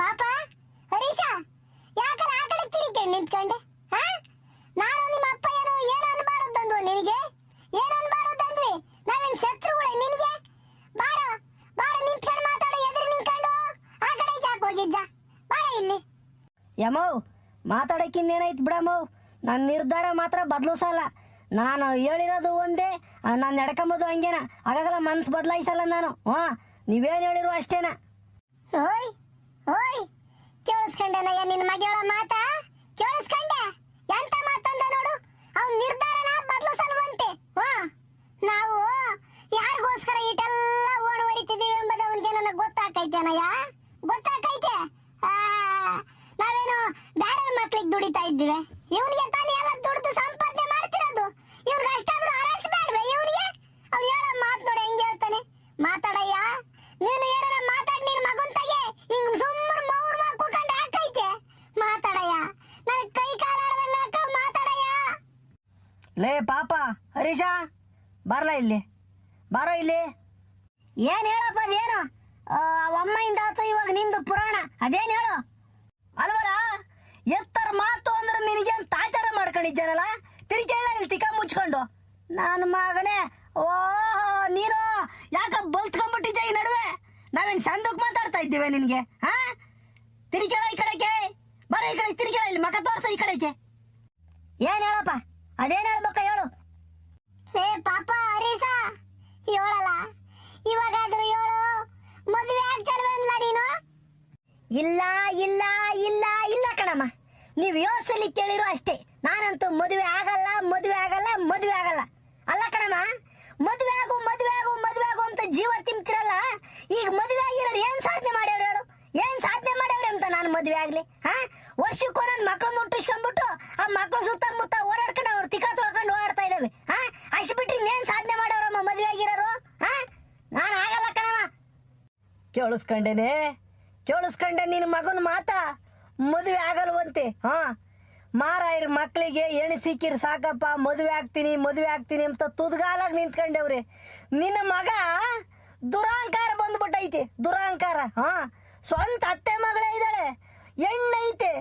ಪಾಪ ಹರೀಶ ಯಾಕಲ್ಲ ಆ ಕಡೆ ತಿರುಗಿ ನಿಂತ್ಕೊಂಡೆ? ನಾನು ನಿಮ್ಮ ಅಪ್ಪ ಏನು ಅನ್ಬಾರದಂದು ನಿನಗೆ? ಏನು ಅನ್ಬಾರದಂದ್ವಿ? ನಾವೇನ್ ಶತ್ರುಗಳೇ ನಿನಗೆ? ಬಾರ ಬಾರ ನಿಂತ್ಕೊಂಡು ಮಾತಾಡೋ, ಎದುರು ನಿಂತ್ಕೊಂಡು ಆ ಕಡೆ ಯಾಕೆ ಹೋಗಿದ್ದ? ಬಾರ ಇಲ್ಲಿ. ಯಮೋ ಮಾತಾಡಕ್ಕಿನ್ನೇನೈತ್ ಬಿಡಮ್ಮವ್, ನನ್ನ ನಿರ್ಧಾರ ಮಾತ್ರ ಬದಲಿಸಲ್ಲ. ನಾನು ಹೇಳಿರೋದು ಒಂದೇ, ನಾನು ನಡ್ಕೊಂಬೋದು ಹಂಗೇನ, ಆಗಾಗಲ್ಲ ಮನ್ಸು ಬದಲಾಯಿಸಲ್ಲ ನಾನು. ನೀವೇನು ಹೇಳಿರು ಅಷ್ಟೇನ. ಓಯ್ ಓಯ್, ಕೇಳಿಸ್ಕೊಂಡೆನಯ್ಯ ನಿನ್ನ ಮಗಳ ಮಾತಾ? ಕೇಳಿಸ್ಕೊಂಡೆ? ಎಂತ ಮಾತಂದ ನೋಡು. ಅವ್ನ ನಿರ್ಧಾರನ ಬದಲಿಸಲ್ವಂತೆ. ನಾವು ಯಾರಿಗೋಸ್ಕರ ಇಟೆಲ್ಲ ಓಡ್ ಹೊಡಿತಿದ್ದೀವಿ ಎಂಬುದು ಅವನಿಗೆ ನನಗೆ ಗೊತ್ತಾಕೈತೇನಯ್ಯ? ಗೊತ್ತಾಕೈತೆ? ನಾವೇನು ಬೇರೆ ಮಕ್ಳಿಗೆ ದುಡಿತಾ ಇದ್ದೀವಿ? ಇವನಿಗೆ ತಾನೇ ಎಲ್ಲ ದುಡ್ದು ಸಂಪಾದನೆ ಮಾಡ್ತಿರೋದು. ಇವ್ರಿಗೆ ಅಷ್ಟಾದ್ರೂ ಅರಸ್ಬೇಡ್ವೆ ಇವನಿಗೆ? ಅವ್ನು ಹೇಳೋ ಮಾತು ನೋಡಿ ಹೆಂಗೆ ಹೇಳ್ತಾನೆ. ಮಾತಾಡಯ್ಯ, ನೀನು ಏನಾರ ಮಾತಾಡಿ ನಿನ್ ಮಗನ್ ತಗೆ ಹಿಂಗ್ ಸುಮ್ಮನೆ ಮೌರ್ ಕೂಕೊಂಡು ಹಾಕೈತೆ. ಮಾತಾಡಯ್ಯ, ನನಗೆ ಕೈ ಕಾಲಾಡ್ದಂಗ ಹಾಕ. ಮಾತಾಡಯ್ಯ. ಲೇ ಪಾಪ ಹರೀಶ, ಬರಲ ಇಲ್ಲಿ, ಬಾರೋ ಇಲ್ಲಿ. ಏನ್ ಹೇಳಪ್ಪ? ಅದೇನು ಅಮ್ಮಯಿಂದ ಆತು ಇವಾಗ ನಿಂದು ಪುರಾಣ, ಅದೇನು ಹೇಳು? ಅಲ್ವಲ್ಲ, ಎತ್ತರ ಮಾತು ಅಂದ್ರೆ ನಿನಗೇನು ತಾಚಾರ ಮಾಡ್ಕೊಂಡಿದ್ದಾನಲ್ಲ, ತಿರುಗೇಳ ಇಲ್ಲಿ ತಿಕ್ಕ ಮುಚ್ಕೊಂಡು. ನನ್ನ ಮಗನೇ, ನೀನು ಯಾಕ ಬಲ್ತ್ಕೊಂಡ್ಬಿಟ್ಟಿದ್ದೆ ಈ ನಡುವೆ? ನಾವೇನು ಸಂದಕ್ಕೆ ಮಾತಾಡ್ತಾ ಇದ್ದೇವೆ ನಿನಗೆ? ತಿರುಗೇಳ ಈ ಕಡೆಗೆ, ಬರ ಈ ಕಡೆ ತಿರುಗೇಳ, ಇಲ್ಲಿ ಮಗ ತೋರ್ಸ ಈ ಕಡೆಗೆ. ಏನ್ ಹೇಳಪ್ಪ? ಅದೇನು ಹೇಳ್ಬೇಕ ಹೇಳು. ಏ ಪಾಪ ಹರೀಶ, ಹೇಳಲ್ಲ ಇವಾಗಾದ್ರೂ ಹೇಳು. ಮದುವೆ ಆಗ್ತಲ್ವಲ್ಲ ನೀನು? ಇಲ್ಲ ಇಲ್ಲ ಇಲ್ಲ ಇಲ್ಲ ಕಣಮ್ಮ, ನೀವು ಯೋಚನೆ ಕೇಳಿರೋ ಅಷ್ಟೇ. ನಾನಂತೂ ಮದುವೆ ಆಗಲ್ಲ, ಮದುವೆ ಆಗಲ್ಲ, ಮದುವೆ ಆಗಲ್ಲ. ಅಲ್ಲ ಕಣಮ್ಮ, ಮದುವೆ ಆಗು ಮದುವೆ ಆಗು ಮದುವೆ ಆಗು ಅಂತ ಜೀವ ತಿಂತಿರಲ್ಲ. ಈಗ ಮದುವೆ ಆಗಿರೋರು ಏನ್ ಸಾಧನೆ ಮಾಡ್ಯವ್ರು ಹೇಳು? ಏನ್ ಸಾಧನೆ ಮಾಡ್ಯವ್ರೆ ಅಂತ ನಾನು ಮದುವೆ ಆಗ್ಲಿ? ವರ್ಷಕ್ಕೂ ನನ್ನ ಮಕ್ಕಳನ್ನ ಹುಟ್ಟಿಸ್ಕೊಂಡ್ಬಿಟ್ಟು ಆ ಮಕ್ಕಳು ಸುತ್ತಮುತ್ತ ಓಡಾಡ್ಕೊಂಡು ಅವ್ರು ತಿಕ್ಕ ತೊಳ್ಕೊಂಡು ಓಡಾಡ್ತಾ ಇದ್ದಾವೆ. ಅಷ್ಟು ಬಿಟ್ಟು ಇನ್ನೇನ್ ಸಾಧನೆ ಮಾಡ್ಯವ್ರಮ್ಮ ಮದುವೆ ಆಗಿರೋರು? ನಾನು ಆಗಲ್ಲ ಕಣಮ್ಮ. ಕೇಳಿಸ್ಕೊಂಡೆ ನಿನ್ನ ಮಗನ ಮಾತಾ? ಮದುವೆ ಆಗಲ್ವಂತೆ. ಮಾರಾಯರ್ ಮಕ್ಕಳಿಗೆ ಎಣೆ ಸಿಕ್ಕಿರ್ ಸಾಕಪ್ಪ, ಮದುವೆ ಆಗ್ತೀನಿ ಅಂತ ತುದ್ಗಾಲಾಗಿ ನಿಂತ್ಕೊಂಡವ್ರೆ. ನಿನ್ನ ಮಗ ದುರಾಂಕಾರ ಬಂದ್ಬಿಟ್ಟೈತೆ, ದುರಾಂಕಾರ. ಸ್ವಂತ ಅತ್ತೆ ಮಗಳೇ ಇದ್ದಾಳೆ, ಎಣ್ಣೈತೆ,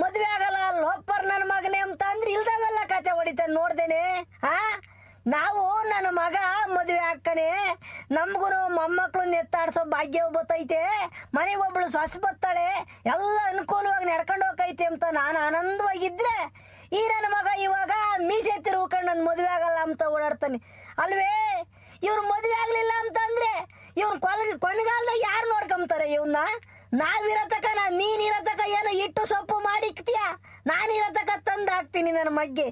ಮದುವೆ ಆಗಲ್ಲ ಲೋಪರ್ ನನ್ನ ಮಗನೇ ಅಂತ ಅಂದ್ರೆ ಇಲ್ದಂಗೆಲ್ಲ ಕತೆ ಹೊಡಿತಾನೆ ನೋಡ್ದೇನೆ. ನಾವು ನನ್ನ ಮಗ ಮದುವೆ ಹಾಕನೆ, ನಮ್ಗೂ ಮೊಮ್ಮಕ್ಕಳು ಎತ್ತಾಡ್ಸೋ ಭಾಗ್ಯ ಬತ್ತೈತೆ, ಮನೆಗೆ ಒಬ್ಳು ಸೊಸೆ ಬತ್ತಾಳೆ, ಎಲ್ಲ ಅನುಕೂಲವಾಗಿ ನಡ್ಕೊಂಡು ಹೋಗೈತೆ ಅಂತ ನಾನು ಆನಂದವಾಗಿದ್ರೆ, ಈ ನನ್ನ ಮಗ ಇವಾಗ ಮೀಸೆ ತಿರುಗ್ಕೊಂಡು ನನ್ನ ಮದುವೆ ಆಗಲ್ಲ ಅಂತ ಓಡಾಡ್ತಾನೆ ಅಲ್ವೇ? ಇವ್ರು ಮದುವೆ ಆಗ್ಲಿಲ್ಲ ಅಂತಂದ್ರೆ ಇವ್ರು ಕೊನೆಗಾಲದಾಗ ಯಾರು ನೋಡ್ಕೊಂತಾರೆ ಇವನ್ನ? ನಾವಿರತಕ ನೀನಿರತಕ ಏನೋ ಇಟ್ಟು ಸೊಪ್ಪು ಮಾಡಿಕ್ತೀಯ, ನಾನಿರತಕ ತಂದು ಹಾಕ್ತೀನಿ ನನ್ನ ಮಗ್ಗೆ.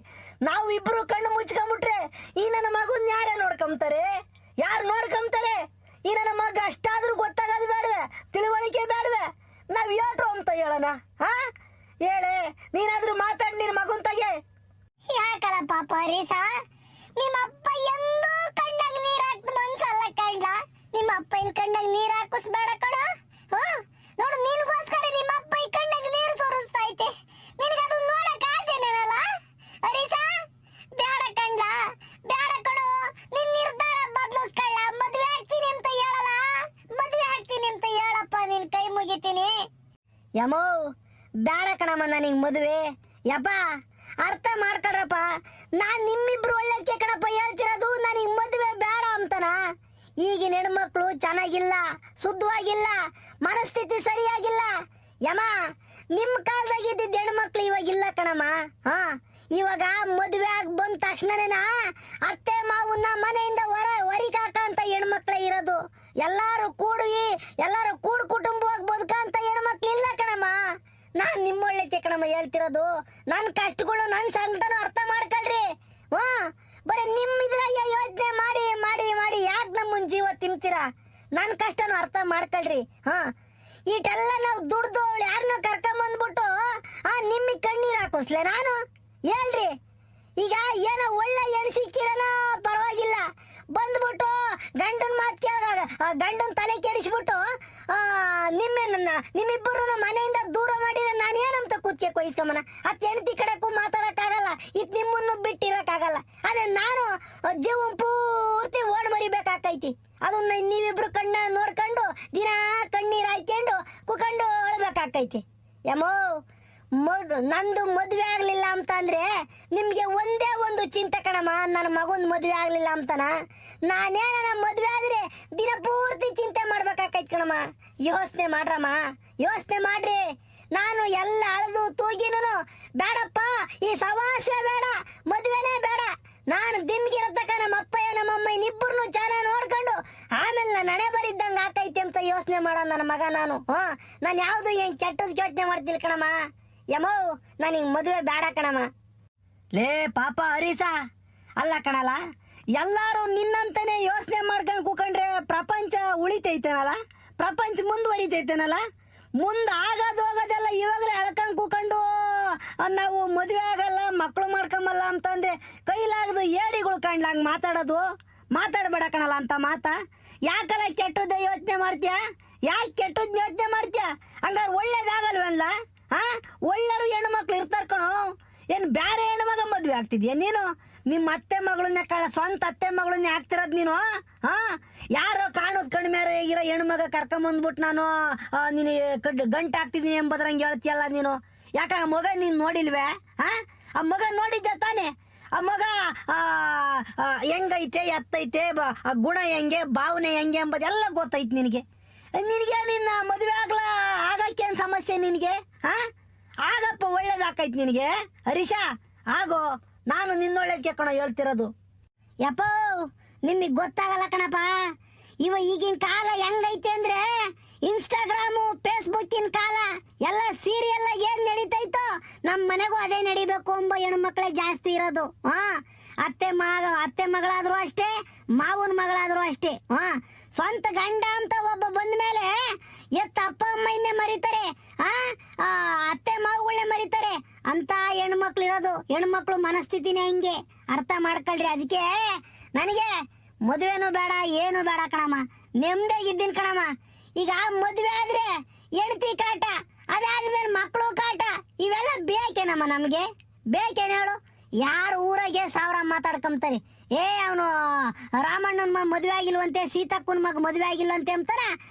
ನಾವು ಇಬ್ರು ಕಣ್ಣು ಮುಚ್ಕೊಂಡ್ಬಿಟ್ರೆ ಈ ನನ್ನ ಮಗನ್ ಯಾರೇ ನೋಡ್ಕೊಂತಾರೆ? ಯಾರು ನೋಡ್ಕೊಂತಾರೆ? ಈ ನನ್ನ ಮಗ ಅಷ್ಟಾದ್ರೂ ಗೊತ್ತಾಗೋದು ಬೇಡವೆ? ತಿಳುವಳಿಕೆ ಬೇಡವೆ? ನಾವ್ ಏಟ್ರು ಅಂತ ಹೇಳೋಣ? ಹೇಳೆ, ನೀನಾದ್ರೂ ಮಾತಾಡಿ ನಿನ್ ಮಗನ್ ತಗೆ. ಯಾಕಲ್ಲ ಪಾಪ ಹರೀಶ, ನಿಮ್ಮ ಅಪ್ಪ ಎಂದೂ ಕಣ್ಣಾಗ ನೀರ್ ಹಾಕ್ತ ಮನ್ಸಲ್ಲ ಕಂಡ್ಲ? ನಿಮ್ಮ ಅಪ್ಪನ ಕಣ್ಣಾಗ ನೀರ್ ಹಾಕಿಸ್ಬೇಡ ಕಣ. ನೋಡು, ನಿನ್ಗೋಸ್ಕರ ನಿಮ್ಮ ಅಪ್ಪ ಈ ಕಣ್ಣಾಗ ನೀರು ಸುರಿಸ್ತಾ ಐತೆ. ನಿನಗದು ನೋಡಕ್ ಆಸೆನೇನಲ್ಲ ಹರೀಶ? ಬೇಡ ಕಂಡ್ಲ, ಬೇಡ ಕಣು. ನಿನ್ ನಿರ್ಧಾರ ಬದಲಿಸ್ಕೊಳ್ಳ. ಮದ್ವೆ ಆಗ್ತೀನಿ ಅಂತ ಹೇಳಲ್ಲ, ಮದ್ವೆ ಆಗ್ತೀನಿ ಅಂತ ಹೇಳಪ್ಪ, ನಿನ್ ಕೈ ಮುಗಿತೀನಿ. ಯಮೋ ಬೇಡ ಕಣಮ್ಮ ನನಗೆ ಮದುವೆ. ಯಪ್ಪ ಅರ್ಥ ಮಾಡ್ಕೊಡ್ರಪ್ಪ, ನಾನ್ ನಿಮ್ಮಿಬ್ರು ಒಳ್ಳೆದಕ್ಕೆ ಕಣಪ್ಪ ಹೇಳ್ತಿರೋದು. ನನಗೆ ಮದುವೆ ಬೇಡ ಅಂತನ? ಈಗಿನ ಹೆಣ್ಮಕ್ಳು ಚೆನ್ನಾಗಿಲ್ಲ, ಶುದ್ಧವಾಗಿಲ್ಲ, ಮನಸ್ಥಿತಿ ಸರಿಯಾಗಿಲ್ಲ. ಯಮ್ಮ, ನಿಮ್ ಕಾಲದಾಗ ಇದ್ದಿದ್ದ ಹೆಣ್ಮಕ್ಳು ಇವಾಗಿಲ್ಲ ಕಣಮ್ಮ. ಇವಾಗ ಮದುವೆ ಆಗಿ ಬಂದ ತಕ್ಷಣನೇನ ಅತ್ತೆ ಮಾವನ್ನ ಮನೆಯಿಂದ ಹೊರಿಗಾಕ ಅಂತ ಹೆಣ್ಮಕ್ಳೇ ಇರೋದು. ಎಲ್ಲಾರು ಕೂಡು ಕುಟುಂಬವಾಗಿ ಬದುಕಂತ ಹೆಣ್ಮಕ್ಳು ಇಲ್ಲ ಕಣಮ್ಮ. ನಾನ್ ನಿಮ್ಮೊಳ್ಳೆಕ್ಕೆ ಕಣಮ್ಮ ಹೇಳ್ತಿರೋದು. ನನ್ ಕಷ್ಟಗಳು, ನನ್ ಸಂಕಟನು ಅರ್ಥ ಮಾಡ್ಕೊಳ್ರಿ. ಬರೀ ನಿಮ್ಮಿದ್ರಾಗ ಯೋಚನೆ ಮಾಡಿ ಮಾಡಿ ಮಾಡಿ ಯಾಕೆ ನಮ್ಮನ್ ಜೀವ ತಿಂತೀರಾ? ನನ್ ಕಷ್ಟನು ಅರ್ಥ ಮಾಡ್ಕೊಳ್ರಿ. ಇಟೆಲ್ಲ ನಾವು ದುಡ್ದು ಯಾರನ್ನ ಕರ್ಕೊಂಬಂದ್ಬಿಟ್ಟು ನಿಮ್ಮಿಗೆ ಕಣ್ಣೀರ್ ಹಾಕೋಸ್ಲೆ ನಾನು? ಹೇಳ್ರಿ, ಈಗ ಏನೋ ಒಳ್ಳೆ ಹೆಣ್ ಸಿಕ್ಕಿರನ ಪರವಾಗಿಲ್ಲ, ಬಂದ್ಬಿಟ್ಟು ಗಂಡನ್ ಮಾತು ಕೇಳಾಗ ಗಂಡನ್ ತಲೆ ಕೆಡಿಸ್ಬಿಟ್ಟು ನಿಮ್ಮಿಬ್ಬರು ಮನೆಯಿಂದ ದೂರ ಮಾಡಿದ್ರೆ ನಾನು ಏನಂತ ಕೂತ್ಕೆ ಕೊಯ್ಸ್ಕೊಂಬನ? ಅತ್ ಹೆಂಡತಿ ಕಡೆಗೂ ಮಾತಾಡಕ್ಕಾಗಲ್ಲ, ಇತ್ ನಿಮ್ಮನ್ನು ಬಿಟ್ಟಿರಕ್ಕಾಗಲ್ಲ. ಅದೇ ನಾನು ಜೀವ ಪೂರ್ತಿ ಓಡ್ ಮರಿಬೇಕಾಕೈತಿ. ಅದನ್ನ ನೀವಿಬ್ರು ಕಣ್ಣ ನೋಡ್ಕೊಂಡು ದಿನಾ ಕಣ್ಣೀರ್ ಹಾಕೊಂಡು ಕುಕೊಂಡು ಅಳ್ಬೇಕಾ? ಮಾಡ್ಬೇಕಾಕೈತಿ. ಯಮೋ ನಂದು ಮದುವೆ ಆಗ್ಲಿಲ್ಲ ಅಂತ ಅಂದ್ರೆ ನಿಮ್ಗೆ ಒಂದೇ ಒಂದು ಚಿಂತೆ ಕಣಮ್ಮ, ನನ್ನ ಮಗನ್ ಮದುವೆ ಆಗ್ಲಿಲ್ಲ ಅಂತನ. ನಾನೇನ ಮದುವೆ ಆದ್ರೆ ದಿನ ಪೂರ್ತಿ ಚಿಂತೆ ಮಾಡ್ಬೇಕಾಕೈತಿ ಕಣಮ್ಮ. ಯೋಚನೆ ಮಾಡ್ರಮ್ಮ, ಯೋಚನೆ ಮಾಡ್ರಿ. ನಾನು ಎಲ್ಲ ಅಳದು ತೂಗಿನೂ ಬೇಡಪ್ಪ, ಈ ಸವಾಸ ಬೇಡ, ಮದುವೆನೇ ಬೇಡ. ನಾನು ದಿಮ್ಗಿರತಕ್ಕ ನಮ್ಮ ಅಪ್ಪಯ್ಯ ನಮ್ಮಮ್ಮ ಇನ್ನಿಬ್ಬರನ್ನು ಚೆನ್ನಾಗಿ ನೋಡ್ಕೊಂಡು ಆಮೇಲೆ ನಾನು ಹಣೆ ಬರಿದ್ದಂಗ ಆಕೈತಿ ಅಂತ ಯೋಚನೆ ಮಾಡೋ ನನ್ನ ಮಗ ನಾನು. ನಾನು ಯಾವ್ದು ಏನ್ ಕೆಟ್ಟದ್ ಯೋಚನೆ ಮಾಡ್ತಿಲ್ಲ ಕಣಮ್ಮ. ಯಮೋ ನನಗೆ ಮದುವೆ ಬೇಡ ಕಣಮ್ಮ. ಲೇ ಪಾಪ ಹರೀಸ, ಅಲ್ಲ ಕಣಲ್ಲ, ಎಲ್ಲಾರು ನಿನ್ನಂತಾನೆ ಯೋಚನೆ ಮಾಡ್ಕೊಂಡು ಕೂಕೊಂಡ್ರೆ ಪ್ರಪಂಚ ಉಳಿತೈತೇನಲ್ಲ, ಪ್ರಪಂಚ ಮುಂದುವರಿತೈತೇನಲ್ಲ. ಮುಂದೆ ಆಗೋದು ಹೋಗೋದೆಲ್ಲ ಇವಾಗಲೇ ಎಳ್ಕೊಂಡು ಕೂಕೊಂಡು ನಾವು ಮದುವೆ ಆಗಲ್ಲ ಮಕ್ಕಳು ಮಾಡ್ಕೊಂಬಲ್ಲ ಅಂತಂದ್ರೆ ಕೈಲಾಗದು ಏಡಿಗಳು ಕಂಡ್ಲಂಗೆ ಮಾತಾಡಬೇಡ ಕಣಲ್ಲ ಅಂತ ಮಾತಾ. ಯಾಕಲ್ಲ ಕೆಟ್ಟದ್ದ ಯೋಚನೆ ಮಾಡ್ತೀಯ? ಯಾಕೆ ಕೆಟ್ಟದ್ ಯೋಚನೆ ಮಾಡ್ತೀಯ? ಹಂಗಾರೆ ಒಳ್ಳೇದಾಗಲ್ವಲ್ಲ? ಒಳ್ಳೆರು ಹೆಣ್ಮಕ್ಳು ಇರ್ತಾರ ಕಣೋ. ಏನು ಬೇರೆ ಹೆಣ್ಮಗ ಮದುವೆ ಆಗ್ತಿದ್ಯಾ ನೀನು? ನಿಮ್ಮ ಅತ್ತೆ ಮಗಳನ್ನೇ ಸ್ವಂತ ಅತ್ತೆ ಮಗಳನ್ನೇ ಆಗ್ತಿರೋದು ನೀನು. ಯಾರೋ ಕಾಣೋದ್ ಕಡಿಮೆ ಇರೋ ಹೆಣ್ಮಗ ಕರ್ಕೊಂಬಂದ್ಬಿಟ್ಟು ನಾನು ನೀನು ಗಂಟು ಹಾಕ್ತಿದ್ದೀನಿ ಎಂಬುದ್ರಂಗೆ ಹೇಳ್ತೀಯಲ್ಲ ನೀನು. ಯಾಕ ಆ ಮಗ ನೀನು ನೋಡಿಲ್ವೇ? ಆ ಮಗ ನೋಡಿದ್ದೆ ತಾನೆ? ಆ ಮಗ ಹೆಂಗೈತೆ, ಎತ್ತೈತೆ, ಗುಣ ಹೆಂಗೆ, ಭಾವನೆ ಹೆಂಗೆ ಎಂಬುದೆಲ್ಲ ಗೊತ್ತೈತೆ ನಿನಗೆ. ನಿನ್ನ ಮದುವೆ ಆಗಕ್ಕೇನು ಸಮಸ್ಯೆ ನಿನಗೆ? ಆಗಪ್ಪ, ಒಳ್ಳೇದಾಕೈತಿ ನಿನಗೆ. ಹರೀಶಾ ಆಗೋ, ನಾನು ನಿನ್ನೊಳ್ಳೇದಕ್ಕೆ ಕಣ ಹೇಳ್ತಿರೋದು. ಯಪ್ಪ ನಿಮಗೆ ಗೊತ್ತಾಗಲ್ಲ ಕಣಪ್ಪ. ಈಗಿನ ಕಾಲ ಹೆಂಗೈತೆ ಅಂದ್ರೆ ಇನ್ಸ್ಟಾಗ್ರಾಮು ಫೇಸ್ಬುಕ್ಕಿನ ಕಾಲ. ಎಲ್ಲ ಸೀರಿಯಲ್ ಏನ್ ನಡೀತೈತೋ ನಮ್ಮ ಮನೆಗೂ ಅದೇ ನಡಿಬೇಕು ಎಂಬ ಹೆಣ್ಮಕ್ಳೇ ಜಾಸ್ತಿ ಇರೋದು. ಅತ್ತೆ ಮಗಳಾದ್ರೂ ಅಷ್ಟೇ, ಮಾವನ ಮಗಳಾದ್ರೂ ಅಷ್ಟೇ. ಸ್ವಂತ ಗಂಡ ಅಂತ ಒಬ್ಬ ಬಂದ ಮೇಲೆ ಅಪ್ಪ ಅಮ್ಮ ಇನ್ನೇ ಮರಿತಾರೆ, ಅತ್ತೆ ಮಾವುಗಳನ್ನೇ ಮರಿತಾರೆ ಅಂತ ಹೆಣ್ಮಕ್ಳು ಇರೋದು. ಹೆಣ್ಮಕ್ಳು ಮನಸ್ಥಿತಿನೇ ಹಿಂಗೆ, ಅರ್ಥ ಮಾಡ್ಕೊಳ್ರಿ. ಅದಕ್ಕೆ ನನಗೆ ಮದುವೆನೂ ಬೇಡ, ಏನು ಬೇಡ ಕಣಮ್ಮ, ನೆಮ್ಮದಿಯಾಗಿದ್ದೀನಿ ಕಣಮ್ಮ. ಈಗ ಮದುವೆ ಆದ್ರೆ ಹೆಂಡತಿ ಕಾಟ, ಅದಾದ್ಮೇಲೆ ಮಕ್ಕಳು ಕಾಟ, ಇವೆಲ್ಲ ಬೇಕೇನಮ್ಮ ನಮ್ಗೆ? ಬೇಕೇನು ಹೇಳು? ಯಾರು ಊರಾಗೆ ಸಾವಿರ ಮಾತಾಡ್ಕೊಂತಾರೆ. ಅವನು ರಾಮಣ್ಣನ ಮದುವೆ ಆಗಿಲ್ವಂತೆ, ಸೀತಕ್ಕನ ಮಗ ಮದುವೆ ಆಗಿಲ್ವಂತೆ ಅಂತಾರ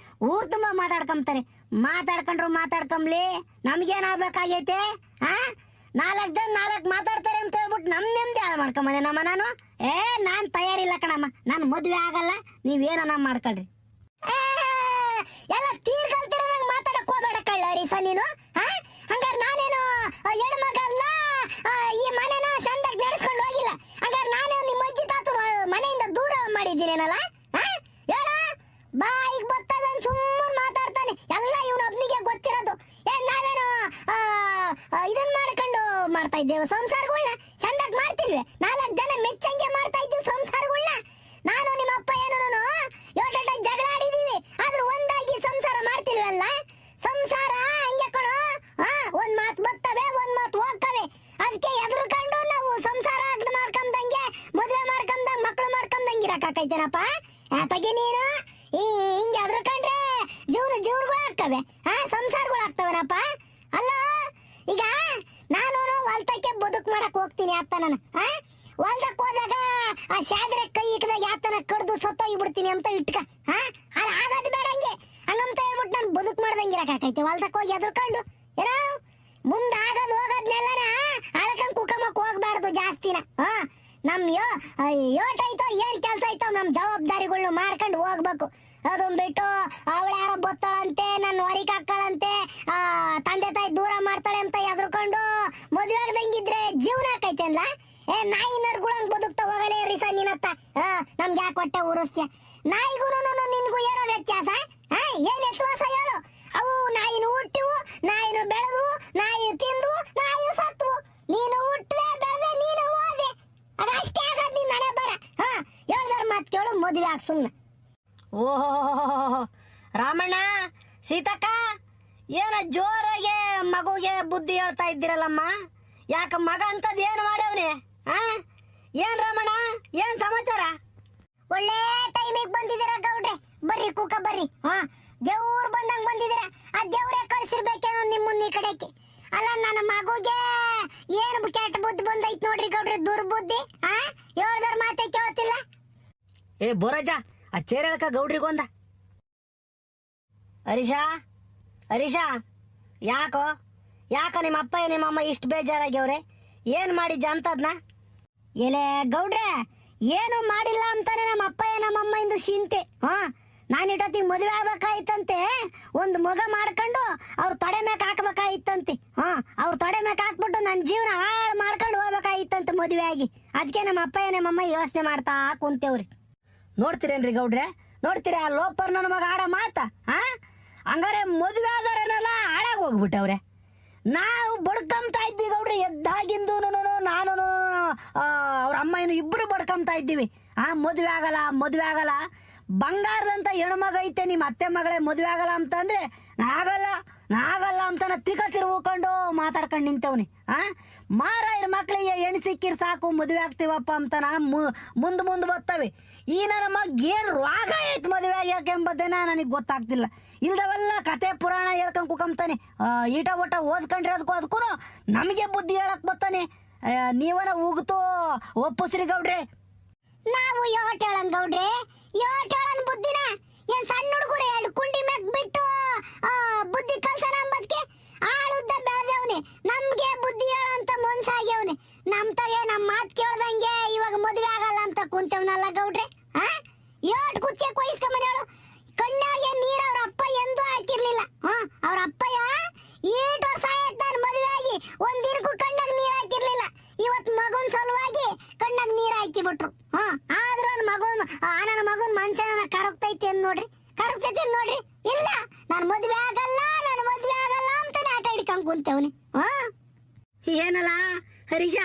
ಊರ್ ತುಂಬಾ ಮಾತಾಡ್ಕೊಂತಾರೆ. ಮಾತಾಡ್ಕೊಂಬ್ಲಿ, ನಮ್ಗೇನಾಗ್ಬೇಕಾಗೈತೆ? 4 ಜನ 4 ಮಾತಾಡ್ತಾರೆ ಅಂತ ಹೇಳ್ಬಿಟ್ಟು ನಮ್ ನೆಮ್ಮದಿ ಹಾಳು ಮಾಡ್ಕೊಂಬಂದೆ ನಮ್ಮ ನಾನು. ನಾನ್ ತಯಾರಿಲ್ಲ ಕಣಮ್ಮ, ನಾನು ಮದುವೆ ಆಗಲ್ಲ, ನೀವೇನ ಮಾಡ್ಕೊಳ್ರಿ. ಎಲ್ಲ ತೀರ್ಗಲ್ತಿರ ಮಾತಾಡಕ್ ಹೋಗ್ಬೇಡ ಕಳ್ಳರಿಸ ನೀನು. ಹಂಗಾರೆ ನಾನೇನು ಹೆಣ್ಮಗಲ್ಲ, ಈ ಮನೆನ ಚಂದಾಗಿ ನಡೆಸ್ಕೊಂಡು ಹೋಗಿಲ್ಲ. ಹಂಗಾರೆ ನಾನೇ ನಿಮ್ಮ ಅಜ್ಜಿ ತಾತು ಮನೆಯಿಂದ ದೂರ ಮಾಡಿದ್ದೀನೇನಲ್ಲ? ಹೇಳ, ಬಾಯಿಗೆ ಬರ್ತವೆ ಸುಮ್ಮನೆ ಮಾತಾಡ್ತಾನೆ. ಎಲ್ಲ ಇವನೊಬ್ನಿಗೆ ಗೊತ್ತಿರೋದು. ನಾವೇನು ಇದನ್ ಮಾಡ್ಕೊಂಡು ಮಾಡ್ತಾ ಇದ್ದೇವೆ ಸಂಸಾರಗಳನ್ನ? ಚಂದಾಗಿ ಮಾಡ್ತಿಲ್ವೇ? 4 ಜನ ಮೆಚ್ಚಂಗೆ ಮಾಡ್ತಾ ಇದ್ದೀವಿ ಸಂಸಾರಗಳನ್ನ. ನಾನು ನಿಮ್ಮ ಅಪ್ಪ ಏನೋ ಯೋಟಟ ಜಗಳ ಆಡಿದೀವಿ, ಆದ್ರೂ ಒಂದಾಗಿ ಸಂಸಾರ ಮಾಡ್ತಿಲ್ವಲ್ಲ. ಸಂಸಾರ ಹಂಗೆ ಕಣೋ, ಒಂದ್ ಮಾತು ಬರ್ತವೆ, ಒಂದ್ ಮಾತು ಹೋಗ್ತವೆ. ಅದಕ್ಕೆ ಎದುರುಕೊಂಡು ನಾವು ಸಂಸಾರ ಮಾಡ್ಕೊಂಡಂಗೆ, ಮದುವೆ ಮಾಡ್ಕೊಂಡಂಗೆ, ಮಕ್ಳು ಮಾಡ್ಕೊಂಡಂಗೆ ಇರಕಾಕೈತೇನಪ್ಪ? ಯಾತಗೆ ನೀನು ಹಿಂಗೆ ಎದುರುಕೊಂಡ್ರೆ ಜೀವಗಳು ಆಗ್ತವೆ, ಸಂಸಾರಗಳು ಆಗ್ತವನಪ್ಪ. ಅಲ್ಲ, ಈಗ ನಾನು ಹೊಲ್ತಕ್ಕೆ ಬದುಕು ಮಾಡಕ್ ಹೋಗ್ತೀನಿ ಅತ್ತ ನಾನು. ಹೊಲ್ದಕ್ ಹೋದಾಗ ಆ ಶಾದ್ರೆ ಕೈ ಇಕ್ಕದಾಗ ಯಾತನ ಕಡ್ದು ಸತ್ತೋಗಿ ಬಿಡ್ತೀನಿ ಅಂತ ಇಟ್ಕ. ಆಗೋದು ಬೇಡ ಹಂಗೆ, ಹಂಗಂತ ಹೇಳ್ಬಿಟ್ಟು ನಾನು ಬದುಕು ಮಾಡ್ದಂಗೆ ಇರಕಾಕೈತೆ ಹೊಲ್ದಕ್ ಹೋಗಿ ಎದುರ್ಕೊಂಡು. ಏನೋ ಮುಂದೆ ಆಗೋದು ಹೋಗೋದ್ನೆಲ್ಲನ ಅಳ್ಕಂಡ್ ಕುಕಮಕ್ ಹೋಗ್ಬಾರ್ದು ಜಾಸ್ತಿನ. ನಮ್ ಯೋಟ್ ಐತೋ ಏನ್ ಕೆಲ್ಸ ಐತೋ ನಮ್ ಜವಾಬ್ದಾರಿಗಳನ್ನ ಮಾಡ್ಕೊಂಡು ಹೋಗ್ಬೇಕು. ಅದನ್ ಬಿಟ್ಟು ಅವಳು ಯಾರೋ ಬತ್ತಾಳಂತೆ, ನನ್ನ ಹೊರಿಕ್ ಹಾಕ್ತಾಳಂತೆ, ತಂದೆ ತಾಯಿ ದೂರ ಮಾಡ್ತಾಳೆ ಅಂತ ಎದ್ರುಕೊಂಡು ಮದುವೆ ಆಗದಂಗಿದ್ರೆ ಜೀವನ ಆಕೈತೆ ಅಲ್ಲ? ನಾಯಿನರ್ಗುಳಂಗ್ ಬದುಕ್ತಾ ಹೋಗಲೇ ರೀಸ ನೀನತ್ತ. ನಮ್ಗೆ ಯಾಕೆ ಹೊಟ್ಟೆ ಉರಿಸ್ತೀಯ? ನಾಯಿಗೂ ನಿನ್ಗೂ ಏನೋ ವ್ಯತ್ಯಾಸ? ಏನ್ ವ್ಯತ್ಯಾಸ ಹೇಳು? ಅವು ನಾಯಿನ ಹುಟ್ಟಿವು, ನಾಯಿನ ಬೆಳೆದ್ವು, ನಾಯಿ ತಿಂದ್ವು, ನಾಯಿ ಸತ್ವು. ನೀನು ಹುಟ್ಟದೆ ಬೆಳೆದೆ, ನೀನು ಹೋದೆ, ಅದಷ್ಟೇ ಆಗದ್ ನೀನ್ ಮನೆ ಬರ. ಹೇಳ್ದಾರ ಮಾತ್ ಕೇಳು, ಮದುವೆ ಆಗ ಸುಮ್ನೆ. ಓಹೋ ರಾಮಣ್ಣ, ಸೀತಕ್ಕ, ಏನ ಜೋರಾಗೆ ಮಗುಗೆ ಬುದ್ಧಿ ಹೇಳ್ತಾ ಇದ್ದೀರಲ್ಲಮ್ಮ? ಯಾಕ ಮಗ ಅಂತದ್ ಏನ್ ಮಾಡ್ಯವ್ನೆ? ಏನ್ ರಾಮಣ್ಣ, ಏನ್ ಸಮಾಚಾರ? ಒಳ್ಳೆ ಟೈಮಿಗೆ ಬಂದಿದ್ದೀರಾ ಗೌಡ್ರೆ, ಬರ್ರಿ ಕೂಕ ಬರ್ರಿ. ದೇವ್ರು ಬಂದಂಗ್ ಬಂದಿದ್ದೀರಾ. ಆ ದೇವ್ರೇ ಕಳ್ಸಿರ್ಬೇಕೇನೋ ನಿಮ್ಮನ್ನ ಈ ಕಡೆಗೆ. ಅಲ್ಲ, ನನ್ನ ಮಗುಗೆ ಏನ್ ಕೆಟ್ಟ ಬುದ್ಧಿ ಬಂದೈತ್ ನೋಡ್ರಿ ಗೌಡ್ರೆ, ದುರ್ಬುದ್ಧಿ. ಹೇಳ್ದವ್ರ ಮಾತೆ ಕೇಳ್ತಿಲ್ಲ. ಬೋರಜ, ಆ ಚೇರಳಕ ಗೌಡ್ರಿಗೊಂದ. ಹರೀಶಾ, ಯಾಕೋ ನಿಮ್ಮ ಅಪ್ಪ ನಿಮ್ಮ ಅಮ್ಮ ಇಷ್ಟು ಬೇಜಾರಾಗ್ಯವ್ರೆ? ಏನು ಮಾಡಿದ್ದ ಅಂತದ್ನ? ಎಲೆ ಗೌಡ್ರೆ, ಏನು ಮಾಡಿಲ್ಲ ಅಂತಾನೆ ನಮ್ಮ ಅಪ್ಪ ನಮ್ಮಮ್ಮ ಇಂದು ಚಿಂತೆ. ನಾನು ಇಟ್ಟೊತ್ತಿಗೆ ಮದುವೆ ಆಗ್ಬೇಕಾಯ್ತಂತೆ, ಒಂದು ಮಗ ಮಾಡ್ಕೊಂಡು ಅವ್ರ ತೊಡೆ ಮ್ಯಾಕ್ ಹಾಕ್ಬೇಕಾಯ್ತಂತೆ. ಅವ್ರ ತೊಡೆ ಮ್ಯಾಕ್ ಹಾಕ್ಬಿಟ್ಟು ನನ್ನ ಜೀವನ ಹಾಳು ಮಾಡ್ಕೊಂಡು ಹೋಗ್ಬೇಕಾಯ್ತಂತೆ ಮದುವೆ ಆಗಿ. ಅದಕ್ಕೆ ನಮ್ಮ ಅಪ್ಪ ನಮ್ಮಮ್ಮ ಯೋಚನೆ ಮಾಡ್ತಾ ಕುಂತೇವ್ರಿ. ನೋಡ್ತೀರೇನ್ರಿ ಗೌಡ್ರೆ, ನೋಡ್ತೀರಿ ಆ ಲೋಪರ್ ನನ್ನ ಮಗ ಆಡ ಮಾತಾ? ಹಂಗಾರೆ ಮದುವೆ ಆದರೇನೆಲ್ಲ ಹಾಳಾಗಿ ಹೋಗ್ಬಿಟ್ಟವ್ರೆ. ನಾವು ಬಡ್ಕೊಂತಾ ಇದ್ವಿ ಗೌಡ್ರೆ, ಎದ್ದಾಗಿಂದು ನಾನು ಅವ್ರ ಅಮ್ಮನ ಇಬ್ಬರು ಬಡ್ಕೊಂತಾ ಇದ್ದೀವಿ. ಮದುವೆ ಆಗಲ್ಲ ಬಂಗಾರದಂತ ಹೆಣ್ಮಗ ಐತೆ ನಿಮ್ಮ ಅತ್ತೆ ಮಗಳೇ ಮದುವೆ ಆಗಲ್ಲ ಅಂತಂದ್ರೆ ನಾಗಲ್ಲ ಅಂತಾನ ತಿಕ್ಕ ತಿರ್ಕೊಂಡು ಮಾತಾಡ್ಕೊಂಡು ನಿಂತವ್ನಿ. ಮಾರಾಯರ ಮಕ್ಳಿಗೆ ಹೆಣ್ಣು ಸಿಕ್ಕಿರ್ ಸಾಕು ಮದುವೆ ಆಗ್ತೀವಪ್ಪ ಅಂತಾನ ಮುಂದ್ ಬರ್ತವೆ. ಈ ನನ್ನ ಮಗ ಏನ್ ರೋಗ ಐತ್ ಮದುವೆ ಆಗ್ಯಾಕೆ ಎಂಬುದೇನ ನನಗೆ ಗೊತ್ತಾಗ್ತಿಲ್ಲ. ಇಲ್ದವೆಲ್ಲ ಕತೆ ಪುರಾಣ ಹೇಳ್ಕೊಂಡ್ ಕುಕಂತಾನೆ. ಈಟ ಒಟ್ಟ ಅದಕ್ಕೂ ನಮಗೆ ಬುದ್ಧಿ ಹೇಳಕ್ ಬರ್ತಾನೆ. ನೀವನ ಉಗ್ತು ಒಪ್ಪಸ್ರಿ ಗೌಡ್ರೆ. ನಾವು ಯೋಟ್ ಹೇಳಂಗ್ ಗೌಡ್ರೆ, ಯೋಟ್ ಹೇಳನ್ ಬುದ್ಧಿನ ಏನ್ ಸಣ್ಣ ಹುಡುಗರು ಎರಡು ಕುಂಡಿ ಮ್ಯಾಗ್ ಬಿಟ್ಟು ಬುದ್ಧಿ ಕಲ್ಸನ ಅಂಬದ್ಕೆ ಆಳುದ್ದ ಬೆಳೆದವನೆ. ನಮ್ಗೆ ಬುದ್ಧಿ ಹೇಳಂತ ಮನ್ಸಾಗ್ಯವನೆ. ನಮ್ ತಗೆ ನಮ್ ಮಾತ್ ಕೇಳ್ದಂಗೆ ಇವಾಗ ಮದುವೆ ಆಗಲ್ಲ ಅಂತ ಕುಂತವನಲ್ಲ ಗೌಡ್ರೆ. ಯೋಟ್ ಕುತ್ತೆ ಕೊಯ್ಸ್ಕೊಂಬನ ಹೇಳು. ಕಣ್ಣಾಗೆ ನೀರ್ ಅವ್ರ ಅಪ್ಪ ಎಂದೂ ಹಾಕಿರ್ಲಿಲ್ಲ. ಅವ್ರ ಅಪ್ಪಯ್ಯ ಏಟ್ ವರ್ಷ ಆಯ್ತು ನಾನು ಮದುವೆ ಆಗಿ ಒಂದಿನಕ್ಕೂ ಕಣ್ಣಾಗ ನೀರ್ ಹಾಕಿರ್ಲಿಲ್ಲ. ಇವತ್ ಮಗನ್ ಸಲುವಾಗಿ ಕಣ್ಣಾಗ ನೀರ್ ಹಾಕಿ ಬಿಟ್ರು. ಆದ್ರೂ ನನ್ನ ಮಗನ್ ಮನ್ಸನ ಕರಗ್ತೈತಿ ನೋಡ್ರಿ. ಇಲ್ಲ ನಾನು ಮದುವೆ ಆಗಲ್ಲ ಅಂತಾನೆ ಆಟ ಹಿಡ್ಕೊಂಡ್ ಕುಂತವನಿ. ಏನಲ್ಲ ಹರೀಶ,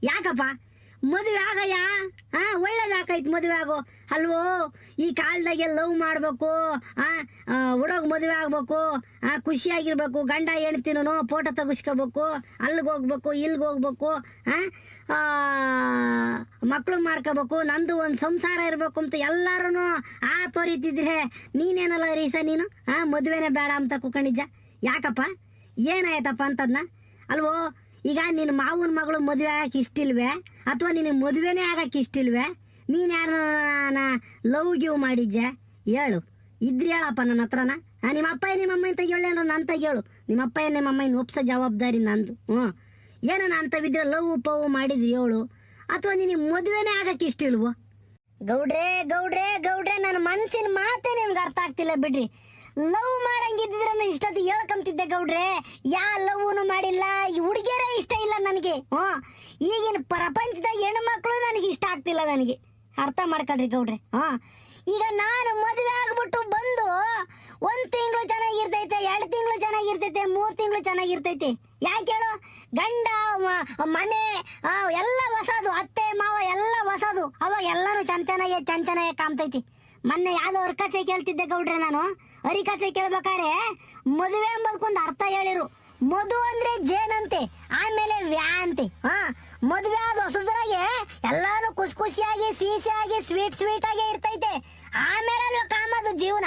ಯಾಕಪ್ಪ ಮದುವೆ ಆಗಯ್ಯ? ಒಳ್ಳೇದಾಕೈತ್ ಮದುವೆ ಆಗೋ ಅಲ್ವೋ. ಈ ಕಾಲದಾಗೆ ಲವ್ ಮಾಡ್ಬೇಕು, ಹುಡುಗ ಮದುವೆ ಆಗ್ಬೇಕು, ಖುಷಿಯಾಗಿರ್ಬೇಕು, ಗಂಡ ಹೆಣ್ತಿನೂ ಫೋಟೋ ತೆಗಿಸ್ಕೋಬೇಕು, ಅಲ್ಲಿಗೆ ಹೋಗ್ಬೇಕು ಇಲ್ಲಿಗೆ ಹೋಗ್ಬೇಕು, ಮಕ್ಕಳು ಮಾಡ್ಕೋಬೇಕು, ನಂದು ಒಂದು ಸಂಸಾರ ಇರ್ಬೇಕು ಅಂತ ಎಲ್ಲಾರು ತೋರಿತಿದ್ರೆ ನೀನೇನಲ್ಲ ಹರೀಶ ನೀನು ಮದುವೆನೇ ಬೇಡ ಅಂತ ಕುಕೊಂಡಿದ್ದ. ಯಾಕಪ್ಪ ಏನಾಯ್ತಪ್ಪ ಅಂತದ್ನ ಅಲ್ವೋ? ಈಗ ನಿನ್ನ ಮಾವನ ಮಗಳು ಮದುವೆ ಆಗಕ್ಕೆ ಇಷ್ಟಿಲ್ವೇ, ಅಥವಾ ನಿನಗೆ ಮದುವೆನೇ ಆಗಕ್ಕೆ ಇಷ್ಟಿಲ್ವೇ? ನೀನು ಯಾರು ಲವ್ ಗಿವ್ ಮಾಡಿದ್ದೆ ಹೇಳು, ಇದ್ರಿ ಹೇಳಪ್ಪ ನನ್ನ ಹತ್ರನ. ನಿಮ್ಮ ಅಪ್ಪ ನಿಮ್ಮಮ್ಮ ಅಂತ ಹೇಳಿ ಅಂದ್ರೆ ನನ್ನ ತೆಗೇಳು. ನಿಮ್ಮ ಅಪ್ಪ ನಿಮ್ಮಮ್ಮ ಒಪ್ಸೋ ಜವಾಬ್ದಾರಿ ನಂದು. ಏನೋ ಅಂತವಿದ್ರೆ ಲವ್ ಪವ್ ಮಾಡಿದ್ರಿ ಹೇಳು, ಅಥವಾ ನಿನಗೆ ಮದುವೆನೇ ಆಗಕ್ಕೆ ಇಷ್ಟಿಲ್ವೋ? ಗೌಡ್ರೆ ನನ್ನ ಮನ್ಸಿನ ಮಾತೇ ನಿಮ್ಗೆ ಅರ್ಥ ಆಗ್ತಿಲ್ಲ ಬಿಡ್ರಿ. ಲವ್ ಮಾಡಂಗಿದ್ರೆ ನಾನು ಇಷ್ಟೊತ್ತಿಗೆ ಹೇಳ್ಕೊಂತಿದ್ದೆ ಗೌಡ್ರೆ. ಯಾ ಲವ್ನು ಮಾಡಿಲ್ಲ, ಈ ಹುಡುಗಿಯರೇ ಇಷ್ಟ ಇಲ್ಲ ನನಗೆ. ಈಗಿನ ಪ್ರಪಂಚದಾಗ ಹೆಣ್ಮಕ್ಳು ನನಗೆ ಇಷ್ಟ ಆಗ್ತಿಲ್ಲ. ನನಗೆ ಅರ್ಥ ಮಾಡ್ಕೊಳ್ರಿ ಗೌಡ್ರೆ. ಈಗ ನಾನು ಮದುವೆ ಆಗ್ಬಿಟ್ಟು ಬಂದು 1 ತಿಂಗಳು ಚೆನ್ನಾಗಿರ್ತೈತೆ, 2 ತಿಂಗಳು ಚೆನ್ನಾಗಿರ್ತೈತೆ, 3 ತಿಂಗಳು ಚೆನ್ನಾಗಿರ್ತೈತೆ. ಯಾಕೆ ಹೇಳು? ಗಂಡ ಮನೆ ಎಲ್ಲ ಹೊಸದು, ಅತ್ತೆ ಮಾವ ಎಲ್ಲ ಹೊಸದು. ಅವಾಗ ಎಲ್ಲಾನು ಚೆನ್ನಾಗೆ ಕಾಮ್ತೈತಿ. ಮೊನ್ನೆ ಯಾವ್ದೋ ಅವ್ರ ಕಥೆ ಕೇಳ್ತಿದ್ದೆ ಗೌಡ್ರೆ. ನಾನು ಹರಿಕಥೆ ಕೇಳ್ಬೇಕಾರೆ ಮದುವೆ ಎಂಬುದಕ್ಕೊಂದು ಅರ್ಥ ಹೇಳಿರು. ಮಧು ಅಂದ್ರೆ ಜೇನಂತೆ, ಆಮೇಲೆ ವ್ಯಾ ಅಂತೆ. ಮದುವೆ ಆದ ಹೊಸದ್ರಾಗೆ ಎಲ್ಲಾನು ಖುಷಿಯಾಗಿ ಸಿಹಿಯಾಗಿ ಸ್ವೀಟ್ ಆಗಿ ಇರ್ತೈತೆ. ಆಮೇಲೆ ಅಲ್ವ ಕಾಮದು ಜೀವನ.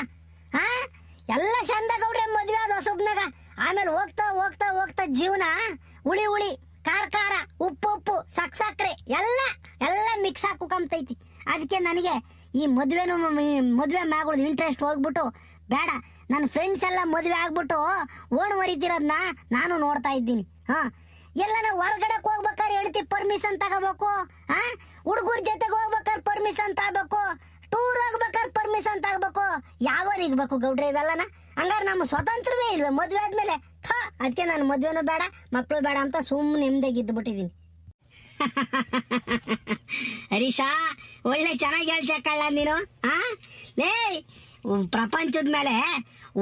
ಎಲ್ಲ ಚಂದ ಗೌಡ್ರೆ ಮದುವೆ ಆದ ಹೊಸಬ್ನಾಗ. ಆಮೇಲೆ ಹೋಗ್ತಾ ಜೀವನ ಹುಳಿ ಖಾರ ಉಪ್ಪು ಸಕ್ಕರೆ ಎಲ್ಲ ಮಿಕ್ಸ್ ಹಾಕುಕಂತೈತಿ. ಅದಕ್ಕೆ ನನಗೆ ಈ ಮದುವೆ ಮ್ಯಾಗಳು ಇಂಟ್ರೆಸ್ಟ್ ಹೋಗ್ಬಿಟ್ಟು ಬೇಡ. ನನ್ನ ಫ್ರೆಂಡ್ಸ್ ಎಲ್ಲ ಮದುವೆ ಆಗ್ಬಿಟ್ಟು ಓಣ್ ಹೊರಿತಿರೋದ್ನ ನಾನು ನೋಡ್ತಾ ಇದ್ದೀನಿ. ಎಲ್ಲ ಹೊರಗಡೆ ಹೋಗ್ಬೇಕಾದ್ರೆ ಹೇಳ್ತಿ ಪರ್ಮಿಷನ್ ತಗೋಬೇಕು, ಹುಡುಗರ ಜೊತೆಗೆ ಹೋಗ್ಬೇಕಾದ್ರೆ ಪರ್ಮಿಷನ್ ತಗೋಬೇಕು, ಟೂರ್ ಹೋಗ್ಬೇಕಾದ್ರೆ ಪರ್ಮಿಷನ್ ತಗೋಬೇಕು. ಯಾವಾಗ ಇರ್ಬೇಕು ಗೌಡ್ರೆ ಇವೆಲ್ಲನ? ಹಂಗಾರೆ ನಮ್ಮ ಸ್ವತಂತ್ರವೇ ಇಲ್ವೇ ಮದುವೆ ಆದ್ಮೇಲೆ? ಅದಕ್ಕೆ ನಾನು ಮದುವೆನೂ ಬೇಡ ಮಕ್ಕಳು ಬೇಡ ಅಂತ ಸುಮ್ಮನೆ ನೆಮ್ಮದಿಯಾಗಿ ಇದ್ದುಬಿಟ್ಟಿದ್ದೀನಿ. ಹರೀಶಾ, ಒಳ್ಳೆ ಚೆನ್ನಾಗಿ ಹೇಳ್ಸಕ್ಕಲ್ಲ ನೀನು. ಲೇ, ಪ್ರಪಂಚದ ಮೇಲೆ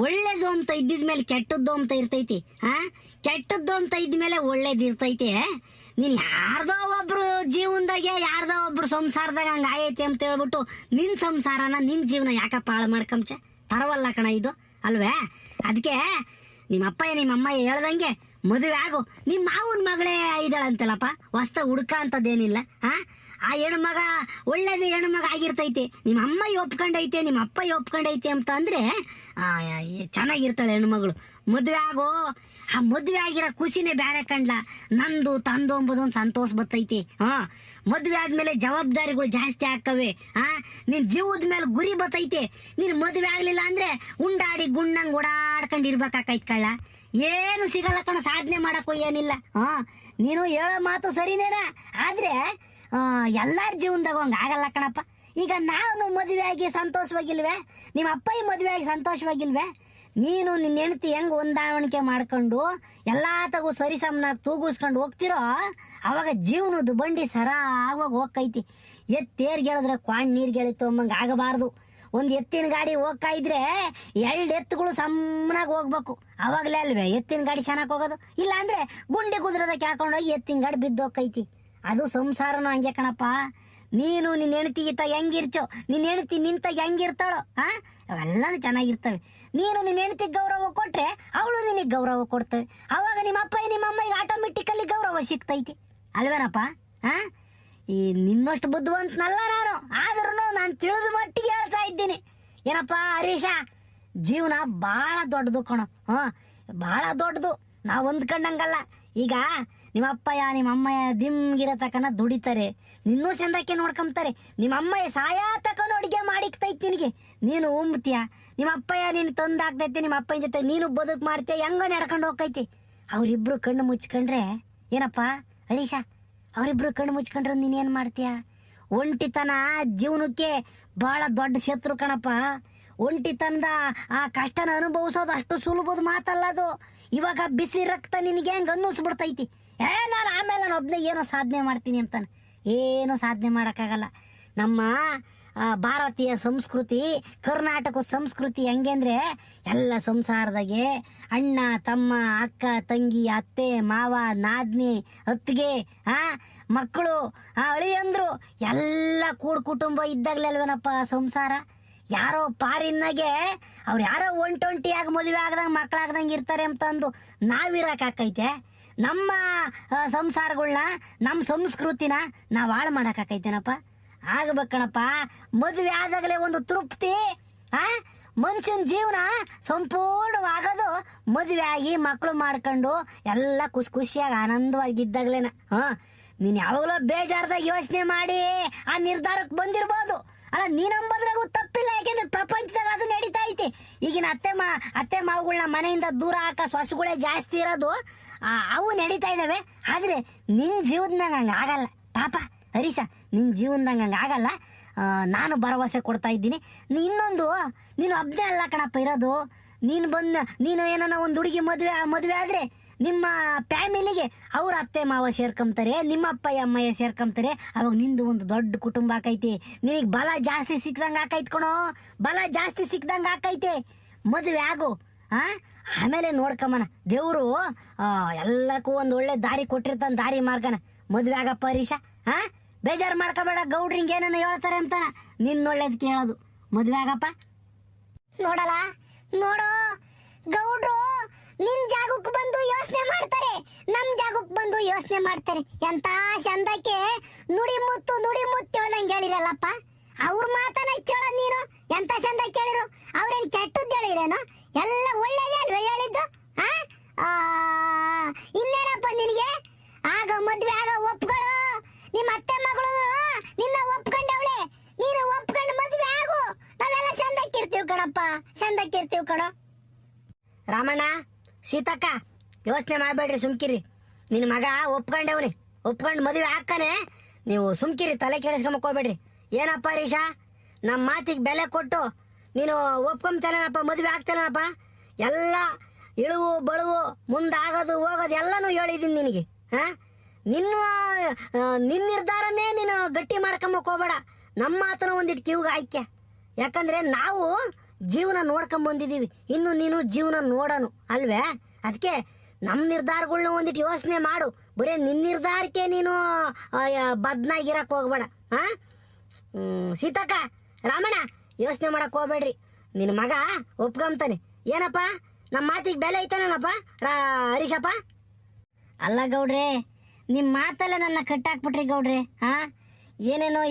ಒಳ್ಳೇದು ಅಂತ ಇದ್ದಿದ್ಮೇಲೆ ಕೆಟ್ಟದ್ದು ಅಂತ ಇರ್ತೈತಿ. ಕೆಟ್ಟದ್ದು ಅಂತ ಇದ್ಮೇಲೆ ಒಳ್ಳೇದು ಇರ್ತೈತಿ. ನೀನು ಯಾರ್ದೋ ಒಬ್ರು ಜೀವನದಾಗೆ ಯಾರ್ದೋ ಒಬ್ರು ಸಂಸಾರದಾಗ ಹಂಗ ಆಗೈತಿ ಅಂತ ಹೇಳ್ಬಿಟ್ಟು ನಿನ್ ಸಂಸಾರನ ನಿನ್ ಜೀವನ ಯಾಕಪ್ಪ ಹಾಳು ಮಾಡ್ಕೊಂಚ ತರವಲ್ಲ ಕಣ ಇದು ಅಲ್ವೇ? ಅದಕ್ಕೆ ನಿಮ್ಮಪ್ಪ ನಿಮ್ಮಮ್ಮ ಹೇಳ್ದಂಗೆ ಮದುವೆ ಆಗು. ನಿಮ್ಮ ಮಾವನ ಮಗಳೇ ಇದ್ದಾಳಂತಲ್ಲಪ್ಪ, ಹೊಸ್ತ ಹುಡುಕ ಅಂತದೇನಿಲ್ಲ. ಆ ಹೆಣ್ಮಗ ಒಳ್ಳೇದು ಹೆಣ್ಮಗ ಆಗಿರ್ತೈತೆ, ನಿಮ್ಮ ಅಮ್ಮ ಒಪ್ಕೊಂಡೈತೆ ನಿಮ್ಮ ಅಪ್ಪ ಒಪ್ಕೊಂಡೈತೆ ಅಂತ ಅಂದ್ರೆ ಚೆನ್ನಾಗಿರ್ತಾಳೆ ಹೆಣ್ಮಗಳು. ಮದುವೆ ಆಗೋ, ಆ ಮದುವೆ ಆಗಿರೋ ಖುಷಿನೇ ಬೇರೆ ಕಂಡ್ಲ. ನಂದು ತಂದು ಅಂಬುದೊಂದು ಸಂತೋಷ ಬರ್ತೈತಿ. ಮದುವೆ ಆದ್ಮೇಲೆ ಜವಾಬ್ದಾರಿಗಳು ಜಾಸ್ತಿ ಆಗ್ತವೆ. ನಿನ್ ಜೀವದ ಮೇಲೆ ಗುರಿ ಬರ್ತೈತೆ. ನೀನ್ ಮದುವೆ ಆಗ್ಲಿಲ್ಲ ಅಂದ್ರೆ ಉಂಡಾಡಿ ಗುಣ್ಣಂಗ್ ಓಡಾಡ್ಕೊಂಡು ಇರ್ಬೇಕಾಕೈತ್ ಕಳ್ಳ. ಏನು ಸಿಗಲ್ಲ ಕಣ, ಸಾಧನೆ ಮಾಡಕ್ಕೂ ಏನಿಲ್ಲ. ನೀನು ಹೇಳೋ ಮಾತು ಸರಿನೇನ, ಆದ್ರೆ ಎಲ್ಲಾರ ಜೀವನದಾಗ ಹಂಗ ಆಗಲ್ಲ ಕಣಪ್ಪ. ಈಗ ನಾನು ಮದುವೆ ಆಗಿ ಸಂತೋಷವಾಗಿಲ್ವೇ, ನಿಮ್ಮ ಅಪ್ಪ ಮದುವೆ ಆಗಿ ಸಂತೋಷವಾಗಿಲ್ವೇ? ನೀನು ನಿನ್ನ ಹೆಂಡತಿ ಹೆಂಗ್ ಹೊಂದಾಣಿಕೆ ಮಾಡ್ಕೊಂಡು ಎಲ್ಲಾ ತಗೋ ಸರಿ ಸಮನಾಗಿ ತೂಗಿಸ್ಕೊಂಡು ಹೋಗ್ತಿರೋ, ಅವಾಗ ಜೀವನದ ಬಂಡಿ ಸರಾಗವಾಗಿ ಹೋಗ್ತೈತಿ. ಎತ್ತೇರ್ಗೆ ಹೇಳಿದ್ರೆ ಕ್ವಾಣ್ ನೀರ್ಗೆ ಎಳಿತು ಅಂಬಂಗೆ ಆಗಬಾರ್ದು. ಒಂದು ಎತ್ತಿನ ಗಾಡಿ ಹೋಗ್ತಾ ಇದ್ರೆ 2 ಎತ್ತುಗಳು ಸಮನಾಗಿ ಹೋಗ್ಬೇಕು, ಅವಾಗಲೇ ಅಲ್ವೇ ಎತ್ತಿನ ಗಾಡಿ ಚೆನ್ನಾಗಿ ಹೋಗೋದು. ಇಲ್ಲ ಅಂದ್ರೆ ಗುಂಡಿ ಕುದುರೆದ ಕೇಳ್ಕೊಂಡೋಗಿ ಎತ್ತಿನ ಗಾಡಿ ಬಿದ್ದು ಹೋಗ್ತೈತಿ. ಅದು ಸಂಸಾರನೂ ಹಂಗೆ ಕಣಪ್ಪ. ನೀನು ನಿನ್ನ ಹೆಂಡತಿಗಿಂತ ಹೆಂಗಿರ್ಚೋ, ನಿನ್ನ ಹೆಂಡತಿ ನಿಂತ ಹೆಂಗಿರ್ತಾಳೋ ಅವೆಲ್ಲನೂ ಚೆನ್ನಾಗಿರ್ತವೆ. ನೀನು ನಿನ್ನ ಹೆಂಡತಿಗೆ ಗೌರವ ಕೊಟ್ರೆ ಅವಳು ನಿನಗೆ ಗೌರವ ಕೊಡ್ತವೆ. ಅವಾಗ ನಿಮ್ಮ ಅಪ್ಪ ನಿಮ್ಮ ಅಮ್ಮಗೆ ಆಟೋಮೆಟಿಕಲಿ ಗೌರವ ಸಿಗ್ತೈತಿ ಅಲ್ವೇನಪ್ಪ? ಈ ನಿನ್ನಷ್ಟು ಬುದ್ಧಿವಂತನಲ್ಲ ನಾನು, ಆದ್ರೂ ನಾನು ತಿಳಿದ ಮಟ್ಟಿಗೆ ಹೇಳ್ತಾ ಇದ್ದೀನಿ. ಏನಪ್ಪ ಹರೀಶ, ಜೀವನ ಭಾಳ ದೊಡ್ಡದು ಕಣೋ. ಭಾಳ ದೊಡ್ಡದು, ನಾವು ಹೊಂದ್ಕೊಂಡಂಗಲ್ಲ. ಈಗ ನಿಮ್ಮ ಅಪ್ಪಯ್ಯ ನಿಮ್ಮ ಅಮ್ಮಯ್ಯ ದಿಮ್ಗಿರೋ ತಕನ ದುಡಿತಾರೆ, ನಿನ್ನೂ ಚಂದಕ್ಕೆ ನೋಡ್ಕೊಂತಾರೆ. ನಿಮ್ಮ ಅಮ್ಮಯ್ಯ ಸಾಯಾ ತಕನು ಅಡುಗೆ ಮಾಡಿಕ್ತೈತಿ ನಿನಗೆ, ನೀನು ಉಂಬ್ತೀಯ. ನಿಮ್ಮ ಅಪ್ಪಯ್ಯ ನೀನು ತಂದಾಕ್ತೈತಿ, ನಿಮ್ಮ ಅಪ್ಪನ ಜೊತೆ ನೀನು ಬದುಕು ಮಾಡ್ತೀಯ, ಹೆಂಗ ನಡ್ಕೊಂಡು ಹೋಗ್ತೈತಿ. ಅವರಿಬ್ರು ಕಣ್ಣು ಮುಚ್ಕೊಂಡ್ರೆ ಏನಪ್ಪ ಹರೀಶ, ಅವರಿಬ್ರು ಕಣ್ಣು ಮುಚ್ಕೊಂಡ್ರೆ ನೀನೇನು ಮಾಡ್ತೀಯ? ಒಂಟಿತನ ಜೀವನಕ್ಕೆ ಭಾಳ ದೊಡ್ಡ ಶತ್ರು ಕಣಪ್ಪ. ಒಂಟಿತನದ ಆ ಕಷ್ಟನ ಅನುಭವಿಸೋದು ಅಷ್ಟು ಸುಲಭದ ಮಾತಲ್ಲ ಅದು. ಇವಾಗ ಬಿಸಿ ರಕ್ತ ನಿನಗೆ ಹೆಂಗೆ ಅನ್ನಿಸ್ಬಿಡ್ತೈತಿ, ನಾನು ಆಮೇಲೆ ನಾನು ಒಬ್ಬನೇ ಏನೋ ಸಾಧನೆ ಮಾಡ್ತೀನಿ ಅಂತಾನೆ. ಏನೂ ಸಾಧನೆ ಮಾಡೋಕ್ಕಾಗಲ್ಲ. ನಮ್ಮ ಭಾರತೀಯ ಸಂಸ್ಕೃತಿ, ಕರ್ನಾಟಕ ಸಂಸ್ಕೃತಿ ಹೆಂಗೆ ಅಂದರೆ ಎಲ್ಲ ಸಂಸಾರದಾಗೆ ಅಣ್ಣ ತಮ್ಮ ಅಕ್ಕ ತಂಗಿ ಅತ್ತೆ ಮಾವ ನಾದ್ನಿ ಅತ್ತಿಗೆ ಮಕ್ಕಳು ಅಳಿಯಂದ್ರು ಎಲ್ಲ ಕುಟುಂಬ ಇದ್ದಾಗಲೇ ಅಲ್ವೇನಪ್ಪ ಸಂಸಾರ. ಯಾರೋ ಪಾರಿನಾಗೆ ಅವ್ರು ಯಾರೋ ಒಂಟೊಂಟಿಯಾಗಿ ಮದುವೆ ಆಗ್ದಂಗೆ ಮಕ್ಕಳಾಗ್ದಂಗೆ ಇರ್ತಾರೆ ಅಂತಂದು ನಾವಿರೋಕ್ಕಾಕೈತೆ? ನಮ್ಮ ಸಂಸಾರಗಳನ್ನ ನಮ್ಮ ಸಂಸ್ಕೃತಿನ ನಾವು ಹಾಳು ಮಾಡೋಕ್ಕಾಕೈತೇನಪ್ಪ? ಆಗಬೇಕಣಪ್ಪ. ಮದುವೆ ಆದಾಗಲೇ ಒಂದು ತೃಪ್ತಿ. ಮನುಷ್ಯನ ಜೀವನ ಸಂಪೂರ್ಣವಾಗೋದು ಮದುವೆ ಆಗಿ ಮಕ್ಕಳು ಮಾಡ್ಕೊಂಡು ಎಲ್ಲ ಖುಷಿಯಾಗಿ ಆನಂದವಾಗಿದ್ದಾಗಲೇನ. ನೀನು ಯಾವಾಗಲೂ ಬೇಜಾರ್ದಾಗ ಯೋಚನೆ ಮಾಡಿ ಆ ನಿರ್ಧಾರಕ್ಕೆ ಬಂದಿರ್ಬೋದು. ಅಲ್ಲ, ನೀನಂಬದ್ರಾಗೂ ತಪ್ಪಿಲ್ಲ, ಯಾಕೆಂದ್ರೆ ಪ್ರಪಂಚದಾಗ ಅದು ನಡೀತಾ ಐತಿ. ಈಗಿನ ಅತ್ತೆ ಮಾವುಗಳನ್ನ ಮನೆಯಿಂದ ದೂರ ಹಾಕ ಸೊಸೆಗಳೇ ಜಾಸ್ತಿ ಇರೋದು, ಅವು ನಡೀತಾ ಇದ್ದಾವೆ. ಆದರೆ ನಿನ್ನ ಜೀವನದಾಗ ಹಂಗೆ ಆಗಲ್ಲ ಪಾಪ ಹರೀಶ, ನಿನ್ನ ಜೀವನದಾಗ ಹಂಗೆ ಆಗಲ್ಲ. ನಾನು ಭರವಸೆ ಕೊಡ್ತಾ ಇದ್ದೀನಿ. ಇನ್ನೊಂದು, ನೀನು ಒಬ್ಬನೇ ಅಲ್ಲ ಕಣಪ್ಪ ಇರೋದು. ನೀನು ಏನಾನ ಒಂದು ಹುಡುಗಿ ಮದುವೆ ಆದರೆ ನಿಮ್ಮ ಫ್ಯಾಮಿಲಿಗೆ ಅವ್ರ ಅತ್ತೆ ಮಾವ ಸೇರ್ಕೊಂತಾರೆ, ನಿಮ್ಮ ಅಮ್ಮಯ್ಯ ಸೇರ್ಕೊಂತಾರೆ. ಅವಾಗ ನಿಂದು ಒಂದು ದೊಡ್ಡ ಕುಟುಂಬ ಆಕೈತಿ. ನಿನಗೆ ಬಲ ಜಾಸ್ತಿ ಸಿಕ್ದಂಗೆ ಆಕೈತೆ ಕಣೋ, ಬಲ ಜಾಸ್ತಿ ಸಿಕ್ದಂಗೆ ಆಕೈತೆ. ಮದುವೆ ಆಗು, ಆಮೇಲೆ ನೋಡ್ಕಮ್ಮನ. ದೇವರು ಎಲ್ಲಕ್ಕೂ ಒಂದು ಒಳ್ಳೆ ದಾರಿ ಕೊಟ್ಟಿರ್ತಾನೆ, ದಾರಿ ಮಾರ್ಗನ. ಮದುವೆ ಆಗಪ್ಪ ಹರೀಶ, ಬೇಜಾರು ಮಾಡ್ಕೋಬೇಡ. ಗೌಡ್ರಿಂಗ್ ಏನೇನೋ ಹೇಳ್ತಾರೆ ಅಂತಾನ, ನಿನ್ನೊಳ್ಳೇದಕ್ಕೆ ಹೇಳೋದು. ಮದುವೆ ಆಗಪ್ಪ. ನೋಡೋ ಗೌಡ್ರು ನಿನ್ ಜಾಗಕ್ಕೆ ಬಂದು ಯೋಚನೆ ಮಾಡ್ತಾರೆ, ನಮ್ ಜಾಗಕ್ಕೆ ಬಂದು ಯೋಚನೆ ಮಾಡ್ತಾರೆ. ಎಂತ ಚಂದಕ್ಕೆ ನುಡಿ ಮುತ್ತು ಹೇಳ್ದಂಗೆ ಹೇಳಿರಲ್ಲಪ್ಪ. ಅವ್ರ ಮಾತನ್ನ ಕೇಳೋದು ನೀನು. ಎಂತ ಚಂದ ಕೇಳಿರು. ಅವ್ರೇನ್ ಕೆಟ್ಟದ್ದು ಹೇಳಿರೇನು? ಎಲ್ಲ ಒಳ್ಳೇದೇ ಅಲ್ವೇ ಹೇಳಿದ್ದು? ಇನ್ನೇನಪ್ಪ ನಿನಗೆ? ಆಗ ಮದ್ವೆ ಆಗ ಒಪ್ಗಳು. ನಿಮ್ಮ ಅತ್ತೆ ಮಗಳು ನಿನ್ನ ಒಪ್ಕೊಂಡವಳೆ, ನೀನು ಒಪ್ಕೊಂಡು ಮದ್ವೆ ಆಗು. ನಾವೆಲ್ಲ ಚಂದಕ್ಕಿರ್ತೀವಿ ಕಣಪ್ಪ, ಚಂದಕ್ಕಿರ್ತೀವಿ ಕಣೋ. ರಾಮಣ್ಣ, ಸೀತಕ್ಕ, ಯೋಚನೆ ಮಾಡಬೇಡ್ರಿ, ಸುಮ್ಕಿರಿ. ನಿನ್ನ ಮಗ ಒಪ್ಕೊಂಡವ್ರಿ, ಒಪ್ಕೊಂಡು ಮದುವೆ ಹಾಕ್ಕಾನೆ. ನೀವು ಸುಮ್ಕಿರಿ, ತಲೆ ಕೆಡಿಸ್ಕೊಂಬಕೋಬೇಡ್ರಿ. ಏನಪ್ಪ ಹರೀಶ, ನಮ್ಮ ಮಾತಿಗೆ ಬೆಲೆ ಕೊಟ್ಟು ನೀನು ಒಪ್ಕೊಂತಾನೇನಪ್ಪ, ಮದುವೆ ಆಗ್ತಾನೇನಪ್ಪ. ಎಲ್ಲ ಇಳುವು ಬಳುವು ಮುಂದಾಗೋದು ಹೋಗೋದು ಎಲ್ಲನೂ ಹೇಳಿದ್ದೀನಿ ನಿನಗೆ. ನಿನ್ನ ನಿರ್ಧಾರನೇ ನೀನು ಗಟ್ಟಿ ಮಾಡ್ಕೊಂಬಕ್ ಹೋಗ್ಬೇಡ. ನಮ್ಮ ಮಾತನ ಒಂದಿಟ್ಟು ಕಿವಿಗೆ ಆಯ್ಕೆ. ಯಾಕಂದ್ರೆ ನಾವು ಜೀವನ ನೋಡ್ಕೊಂಬಂದಿದ್ದೀವಿ, ಇನ್ನು ನೀನು ಜೀವನ ನೋಡೋನು ಅಲ್ವೇ? ಅದಕ್ಕೆ ನಮ್ಮ ನಿರ್ಧಾರಗಳ್ನ ಒಂದಿಟ್ಟು ಯೋಚನೆ ಮಾಡು. ಬರೀ ನಿನ್ನ ನಿರ್ಧಾರಕ್ಕೆ ನೀನು ಬದ್ನಾಗಿರಕ್ಕೆ ಹೋಗ್ಬೇಡ. ಸೀತಕ್ಕ, ರಾಮಣ್ಣ, ಯೋಚನೆ ಮಾಡಕ್ಕೆ ಹೋಗ್ಬೇಡ್ರಿ. ನಿನ್ನ ಮಗ ಒಪ್ಕೊಂತಾನೆ. ಏನಪ್ಪ, ನಮ್ಮ ಮಾತಿಗೆ ಬೆಲೆ ಐತಾನೇನಪ್ಪ ಹರೀಶಪ್ಪ? ಅಲ್ಲ ಗೌಡ್ರೆ, ನಿಮ್ಮ ಮಾತಲ್ಲೇ ನನ್ನ ಕಟ್ಟಾಕ್ಬಿಟ್ರಿ ಗೌಡ್ರೆ. ಏನೇನೋ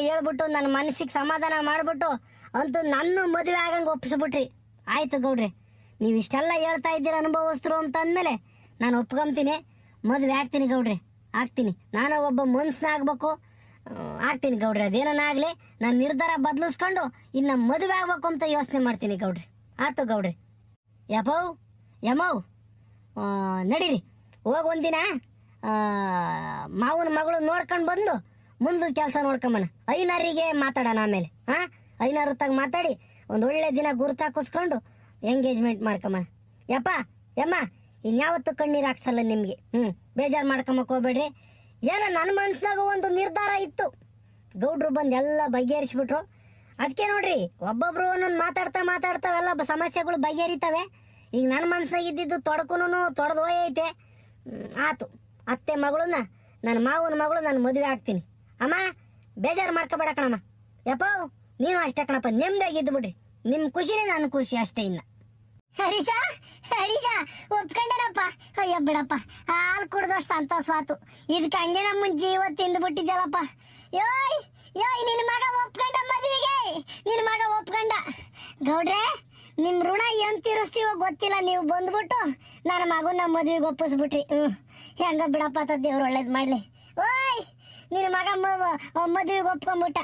ಹೇಳ್ಬಿಟ್ಟು ನನ್ನ ಮನಸ್ಸಿಗೆ ಸಮಾಧಾನ ಮಾಡಿಬಿಟ್ಟು ಅಂತೂ ನನ್ನ ಮದುವೆ ಆಗಂಗೆ ಒಪ್ಪಿಸ್ಬಿಟ್ರಿ. ಆಯ್ತು ಗೌಡ್ರೆ, ನೀವು ಇಷ್ಟೆಲ್ಲ ಹೇಳ್ತಾ ಇದ್ದೀರ ಅನುಭವಸ್ಥರು ಅಂತ ಅಂದಮೇಲೆ ನಾನು ಒಪ್ಕೊಂತೀನಿ, ಮದುವೆ ಆಗ್ತೀನಿ ಗೌಡ್ರೆ, ಆಗ್ತೀನಿ. ನಾನು ಒಬ್ಬ ಮನ್ಸನ್ನ ಆಗ್ಬೇಕು, ಆಗ್ತೀನಿ ಗೌಡ್ರೆ. ಅದೇನಾಗಲಿ, ನಾನು ನಿರ್ಧಾರ ಬದಲಿಸ್ಕೊಂಡು ಇನ್ನು ಮದುವೆ ಆಗ್ಬೇಕು ಅಂತ ಯೋಚನೆ ಮಾಡ್ತೀನಿ ಗೌಡ್ರೆ. ಆಯ್ತು ಗೌಡ್ರೆ. ಯಮವ್ ನಡೀರಿ ಹೋಗಿ ಒಂದಿನ ಮಾವನ ಮಗಳು ನೋಡ್ಕೊಂಡು ಬಂದು ಮುಂದೆ ಕೆಲಸ ನೋಡ್ಕೊಂಬನ. ಐನಾರಿಗೆ ಮಾತಾಡೋಣ ಆಮೇಲೆ. ಐನಾರು ತಗ ಮಾತಾಡಿ ಒಂದು ಒಳ್ಳೆ ದಿನ ಗುರುತಾಕಿಸ್ಕೊಂಡು ಎಂಗೇಜ್ಮೆಂಟ್ ಮಾಡ್ಕೊಂಬನ. ಯಪ್ಪ ಯಮ್ಮ ಇನ್ಯಾವತ್ತು ಕಣ್ಣೀರು ಹಾಕ್ಸಲ್ಲ ನಿಮಗೆ. ಬೇಜಾರು ಮಾಡ್ಕೊಂಬಕ್ ಹೋಗ್ಬೇಡ್ರಿ. ಏನೋ ನನ್ನ ಮನ್ಸ್ನಾಗ ಒಂದು ನಿರ್ಧಾರ ಇತ್ತು, ಗೌಡ್ರು ಬಂದು ಎಲ್ಲ ಬಗೆಹರಿಸ್ಬಿಟ್ರು. ಅದಕ್ಕೆ ನೋಡ್ರಿ ಒಬ್ಬೊಬ್ರು ಒಂದೊಂದು ಮಾತಾಡ್ತಾವೆಲ್ಲ ಸಮಸ್ಯೆಗಳು ಬಗೆಹರಿತವೆ. ಈಗ ನನ್ನ ಮನ್ಸ್ನಾಗ ಇದ್ದಿದ್ದು ತೊಡಕುನು ತೊಡೆದು ಹೋಯೈತೆ. ಆತು, ಅತ್ತೆ ಮಗಳನ್ನ ನನ್ನ ಮಾವನ ಮಗಳು ನಾನು ಮದುವೆ ಆಗ್ತೀನಿ. ಅಮ್ಮ ಬೇಜಾರು ಮಾಡ್ಕೋಬೇಡ ಕಣಮ್ಮ. ಯಪ್ಪ ನೀನು ಅಷ್ಟೇ ಕಣಪ್ಪ, ನೆಮ್ಮದಿಯಾಗಿದ್ದು ಬಿಡ್ರಿ. ನಿಮ್ಮ ಖುಷಿನೇ ನನ್ನ ಖುಷಿ ಅಷ್ಟೇ. ಇನ್ನ ಹರೀಶ ಒಪ್ಕೊಂಡೇನಪ್ಪ. ಅಯ್ಯ ಬಿಡಪ್ಪ, ಹಾಲು ಕುಡ್ದಷ್ಟು ಸಂತೋಷವಾತು. ಇದಕ್ಕೆ ಹಂಗೆ ನಮ್ಮ ಜೀವ ತಿಂದು ಬಿಟ್ಟಿದ್ದಲ್ಲಪ್ಪ. ಯೋಯ್ ನಿನ್ನ ಮಗ ಒಪ್ಕೊಂಡ ಮದುವೆಗೆ, ನಿನ್ನ ಮಗ ಒಪ್ಕೊಂಡ. ಗೌಡ್ರೆ ನಿಮ್ಮ ಋಣ ಏನ್ ತೀರಿಸ್ತೀವೋ ಗೊತ್ತಿಲ್ಲ, ನೀವು ಬಂದ್ಬಿಟ್ಟು ನನ್ನ ಮಗನ ನಮ್ಮ ಮದುವೆಗೆ ಒಪ್ಪಿಸ್ಬಿಟ್ರಿ. ಹೆಂಗ ಬಿಡಪ್ಪ, ದೇವ್ರು ಒಳ್ಳೇದು ಮಾಡ್ಲಿ. ಓಯ್ ನಿನ್ನ ಮಗ ಮದುವೆಗೆ ಒಪ್ಕೊಂಡ್ಬಿಟ್ಟ.